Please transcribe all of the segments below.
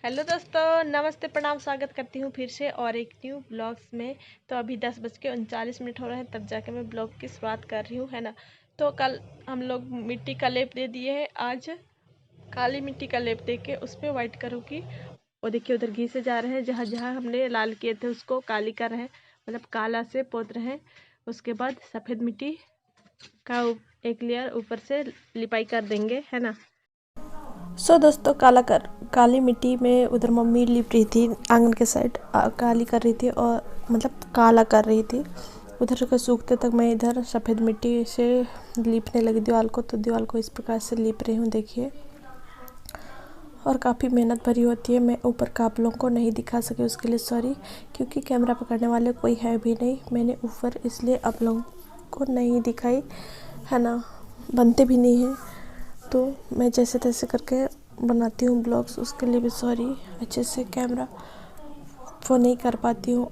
Hello दोस्तों, नमस्ते, प्रणाम। स्वागत करती हूँ फिर से और एक न्यू ब्लॉग्स में। तो अभी 10:39 हो रहे हैं, तब जाके मैं ब्लॉग की शुरुआत कर रही हूँ, है ना। तो कल हम लोग मिट्टी का लेप दे दिए हैं। आज काली मिट्टी का लेप दे के उस पर वाइट करूँगी। और देखिए उधर घी से जा रहे हैं, जहाँ जहाँ हमने लाल किए थे उसको काली कर रहे हैं, मतलब काला से पोत रहे हैं। उसके बाद सफ़ेद मिट्टी का एक लेयर ऊपर से लिपाई कर देंगे, है ना। दोस्तों, काली मिट्टी में उधर मम्मी लिप रही थी, आंगन के साइड काली कर रही थी और मतलब काला कर रही थी। उधर के सूखते तक मैं इधर सफ़ेद मिट्टी से लिपने लगी दीवार को। तो दीवार को इस प्रकार से लिप रही हूँ, देखिए। और काफ़ी मेहनत भरी होती है। मैं ऊपर का आप लोगों को नहीं दिखा सकी, उसके लिए सॉरी, क्योंकि कैमरा पकड़ने वाले कोई है भी नहीं। मैंने ऊपर इसलिए आप लोगों को नहीं दिखाई, है ना, बनते भी नहीं हैं। तो मैं जैसे तैसे करके बनाती हूँ ब्लॉग्स, उसके लिए भी सॉरी। अच्छे से कैमरा वो नहीं कर पाती हूँ।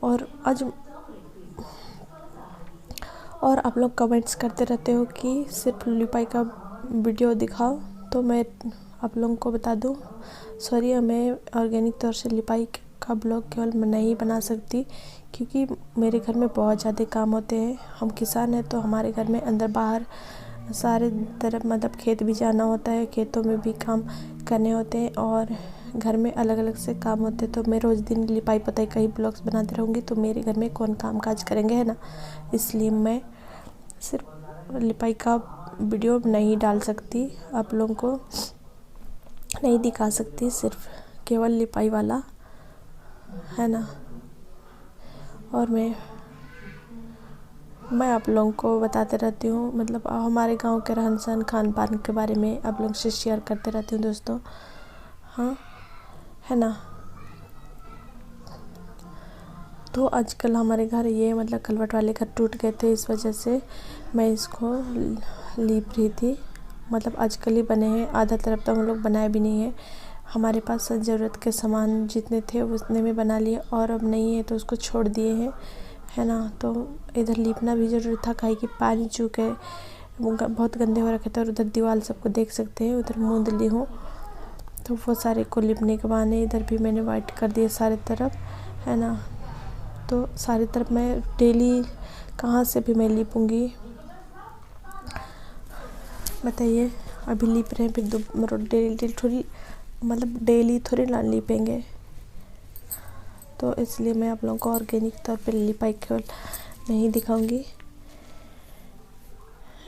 और आप लोग कमेंट्स करते रहते हो कि सिर्फ लिपाई का वीडियो दिखाओ, तो मैं आप लोगों को बता दूँ, सॉरी, मैं ऑर्गेनिक तौर से लिपाई का ब्लॉग केवल मैं नहीं बना सकती, क्योंकि मेरे घर में बहुत ज़्यादा काम होते हैं। हम किसान हैं, तो हमारे घर में अंदर बाहर सारे तरफ मतलब खेत भी जाना होता है, खेतों में भी काम करने होते हैं और घर में अलग अलग से काम होते हैं। तो मैं रोज़ दिन लिपाई पोताई का ही ब्लॉग्स बनाती रहूँगी, तो मेरे घर में कौन काम काज करेंगे, है ना। इसलिए मैं सिर्फ लिपाई का वीडियो नहीं डाल सकती, आप लोगों को नहीं दिखा सकती, सिर्फ केवल लिपाई वाला, है ना। और मैं आप लोगों को बताते रहती हूँ, मतलब हमारे गांव के रहन सहन खान पान के बारे में आप लोगों से शेयर करते रहती हूँ दोस्तों, हाँ, है ना। तो आजकल हमारे घर ये मतलब कलवट वाले घर टूट गए थे, इस वजह से मैं इसको लीप रही थी। मतलब आजकल ही बने हैं, आधा तरफ तो हम लोग बनाए भी नहीं है। हमारे पास ज़रूरत के सामान जितने थे उतने में बना लिए, और अब नहीं है तो उसको छोड़ दिए हैं, है ना। तो इधर लीपना भी ज़रूरी था, काहे कि पानी चूके बहुत गंदे हो रखे थे। और उधर दीवार सबको देख सकते हैं, उधर मूंद ली हूँ, तो वो सारे को लिपने के बहाने इधर भी मैंने वाइट कर दिया सारे तरफ, है ना। तो सारी तरफ मैं डेली कहाँ से भी मैं लिपूँगी, बताइए। अभी लिप रहे हैं, फिर डेली थोड़ी, मतलब डेली थोड़ी ना लिपेंगे। तो इसलिए मैं आप लोगों को ऑर्गेनिक तौर पे लिपाई केवल नहीं दिखाऊंगी,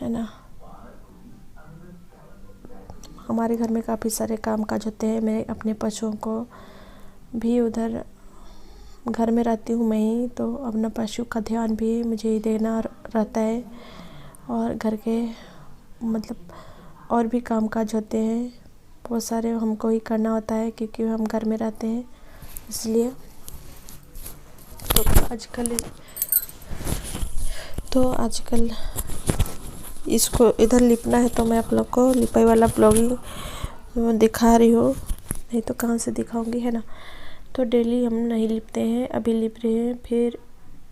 है ना। हमारे घर में काफ़ी सारे काम काज होते हैं। मैं अपने पशुओं को भी, उधर घर में रहती हूँ मैं ही, तो अपना पशु का ध्यान भी मुझे ही देना रहता है। और घर के मतलब और भी काम काज होते हैं, बहुत सारे हमको ही करना होता है, क्योंकि हम घर में रहते हैं, इसलिए। तो आजकल इसको इधर लिपना है, तो मैं आप लोग को लिपाई वाला ब्लॉगिंग दिखा रही हूँ, नहीं तो कहाँ से दिखाऊंगी, है ना। तो डेली हम नहीं लिपते हैं, अभी लिप रहे हैं, फिर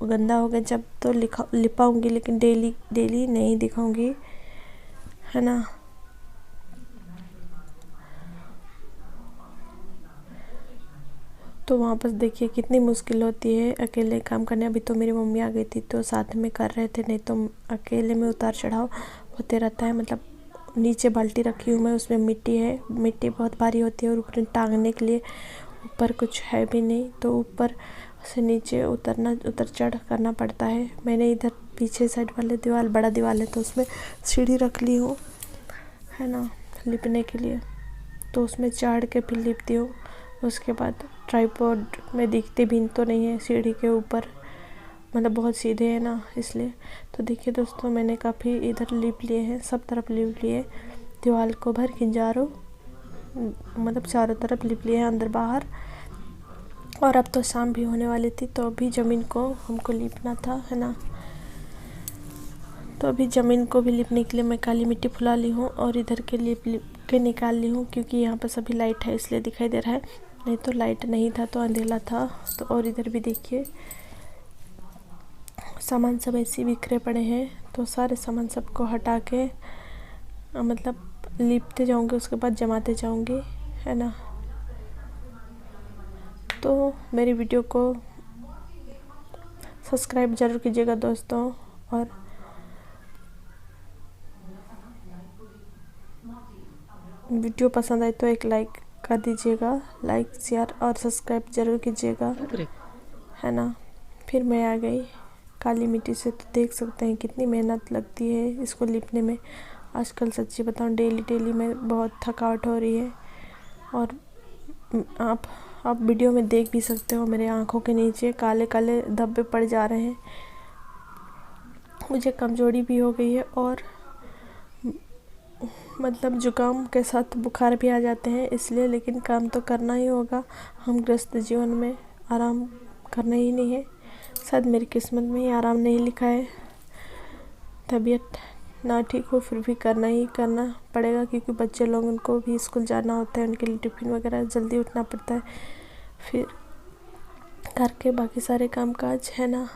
गंदा हो गया जब तो लिपाऊंगी, लेकिन डेली नहीं दिखाऊंगी, है ना। तो वहाँ पर देखिए कितनी मुश्किल होती है अकेले काम करने। अभी तो मेरी मम्मी आ गई थी, तो साथ में कर रहे थे, नहीं तो अकेले में उतार चढ़ाव होते रहता है। मतलब नीचे बाल्टी रखी हूँ मैं, उसमें मिट्टी है, मिट्टी बहुत भारी होती है, और ऊपर टांगने के लिए ऊपर कुछ है भी नहीं, तो ऊपर से नीचे उतर चढ़ करना पड़ता है। मैंने इधर पीछे साइड वाले दीवार, बड़ा दीवार है, तो उसमें सीढ़ी रख ली हूँ, है ना, लिपने के लिए। तो उसमें चढ़ के फिर लिपती हूँ। उसके बाद ट्राइपॉड में दिखते भी तो नहीं है सीढ़ी के ऊपर, मतलब बहुत सीधे है ना, इसलिए। तो देखिए दोस्तों, मैंने काफ़ी इधर लिप लिए हैं, सब तरफ लिप लिए, दीवार को भर खिंजारो, मतलब चारों तरफ लिप लिए हैं, अंदर बाहर। और अब तो शाम भी होने वाली थी, तो अभी ज़मीन को हमको लिपना था, है ना। तो अभी ज़मीन को भी लिपने के लिए मैं काली मिट्टी फुला ली हूँ, और इधर के लिप के निकाल ली हूँ, क्योंकि यहाँ पर सभी लाइट है इसलिए दिखाई दे रहा है, नहीं तो लाइट नहीं था तो अंधेला था। तो और इधर भी देखिए सामान सब ऐसे बिखरे पड़े हैं, तो सारे सामान सबको हटा के मतलब लिपते जाऊँगी, उसके बाद जमाते जाऊँगी, है ना। तो मेरी वीडियो को सब्सक्राइब ज़रूर कीजिएगा दोस्तों, और वीडियो पसंद आए तो एक लाइक कर दीजिएगा। लाइक शेयर और सब्सक्राइब ज़रूर कीजिएगा, है ना। फिर मैं आ गई काली मिट्टी से। तो देख सकते हैं कितनी मेहनत लगती है इसको लिपने में। आजकल सच्ची बताऊं डेली में बहुत थकावट हो रही है, और आप वीडियो में देख भी सकते हो मेरे आँखों के नीचे काले काले धब्बे पड़ जा रहे हैं। मुझे कमजोरी भी हो गई है, और मतलब जुकाम के साथ बुखार भी आ जाते हैं इसलिए, लेकिन काम तो करना ही होगा। हम गृहस्थ जीवन में आराम करना ही नहीं है। शायद मेरी किस्मत में ही आराम नहीं लिखा है। तबीयत ना ठीक हो फिर भी करना ही करना पड़ेगा, क्योंकि बच्चे लोग उनको भी स्कूल जाना होता है, उनके लिए टिफ़िन वगैरह जल्दी उठना पड़ता है। फिर घर के बाकी सारे काम काज, है ना।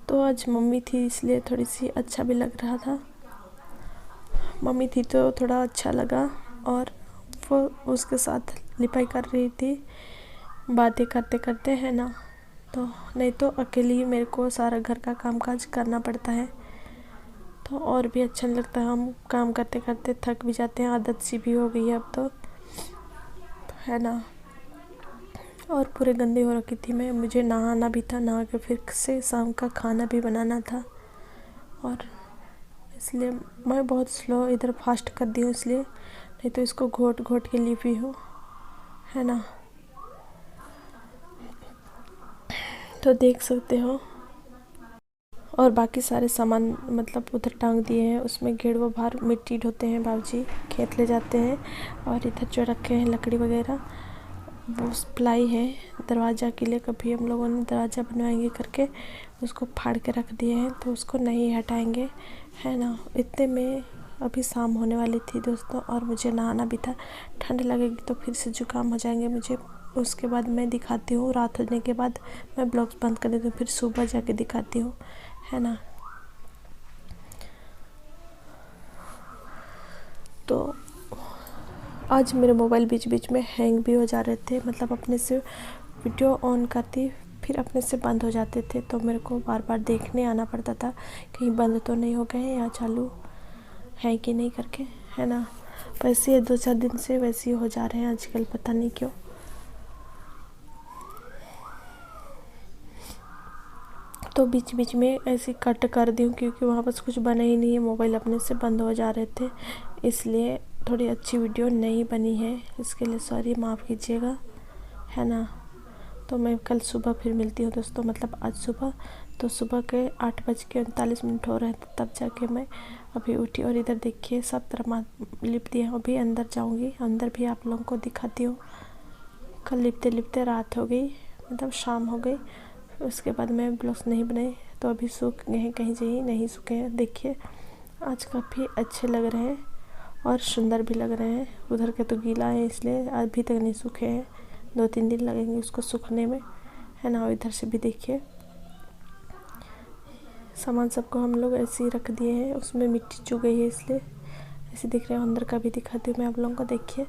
तो आज मम्मी थी इसलिए थोड़ी सी अच्छा भी लग रहा था। मम्मी थी तो थोड़ा अच्छा लगा, और वो उसके साथ लिपाई कर रही थी बातें करते करते, है ना। तो नहीं तो अकेले ही मेरे को सारा घर का काम काज करना पड़ता है, तो और भी अच्छा नहीं लगता। हम काम करते करते थक भी जाते हैं, आदत सी भी हो गई है अब तो, है ना। और पूरे गंदे हो रखी थी मैं। मुझे नहाना भी था, नहा के फिर से शाम का खाना भी बनाना था, और इसलिए मैं बहुत स्लो इधर फास्ट कर दी हूँ इसलिए, नहीं तो इसको घोट घोट के लिपी हूँ, है ना। तो देख सकते हो, और बाकी सारे सामान मतलब उधर टांग दिए हैं। उसमें घेड़वा बाहर मिट्टी ढोते हैं, बाबूजी खेत ले जाते हैं। और इधर जो रखे हैं लकड़ी वगैरह, वो प्लाई है दरवाज़ा के लिए। कभी हम लोगों ने दरवाज़ा बनवाएंगे करके उसको फाड़ के रख दिए हैं, तो उसको नहीं हटाएंगे, है ना। इतने में अभी शाम होने वाली थी दोस्तों, और मुझे नहाना भी था। ठंड लगेगी तो फिर से जुकाम हो जाएंगे मुझे। उसके बाद मैं दिखाती हूँ, रात होने के बाद मैं ब्लॉग्स बंद कर देती हूँ, फिर सुबह जाके दिखाती हूँ, है ना। तो आज मेरे मोबाइल बीच बीच में हैंग भी हो जा रहे थे, मतलब अपने से वीडियो ऑन करती फिर अपने से बंद हो जाते थे, तो मेरे को बार बार देखने आना पड़ता था कहीं बंद तो नहीं हो गए हैं या चालू है कि नहीं करके, है ना। वैसे 2-4 दिन से वैसे ही हो जा रहे हैं आजकल, पता नहीं क्यों। तो बीच बीच में ऐसे कट कर दी हूँ, क्योंकि वहाँ बस कुछ बना ही नहीं है, मोबाइल अपने से बंद हो जा रहे थे, इसलिए थोड़ी अच्छी वीडियो नहीं बनी है। इसके लिए सॉरी, माफ़ कीजिएगा, है ना। तो मैं कल सुबह फिर मिलती हूँ दोस्तों, मतलब आज सुबह। तो सुबह के 8:39 हो रहे थे तब जाके मैं अभी उठी। और इधर देखिए सब तरफ लिप दिया। अभी अंदर जाऊँगी, अंदर भी आप लोगों को दिखाती हूँ। कल लिपते लिपते रात हो गई, मतलब शाम हो गई। उसके बाद मैं ब्लाउज नहीं बनाई, तो अभी सूख गए हैं, कहीं से ही नहीं सूखे हैं। देखिए आज काफ़ी अच्छे लग रहे हैं और सुंदर भी लग रहे हैं। उधर के तो गीला है इसलिए अभी तक नहीं सूखे हैं, 2-3 दिन लगेंगे उसको सूखने में, है ना। और इधर से भी देखिए सामान सबको हम लोग ऐसे ही रख दिए हैं, उसमें मिट्टी चुभ गई है इसलिए ऐसे दिख रहे हैं। अंदर का भी दिखाती हूँ मैं आप लोगों को, देखिए।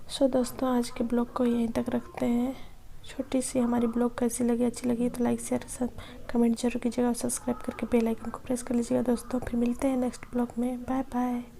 सो दोस्तों आज के ब्लॉग को यहीं तक रखते हैं। छोटी सी हमारी ब्लॉग कैसी लगी, अच्छी लगी तो लाइक शेयर सब कमेंट जरूर कीजिएगा, और सब्सक्राइब करके बेल आइकन को प्रेस कर लीजिएगा दोस्तों। फिर मिलते हैं नेक्स्ट ब्लॉग में, बाय बाय।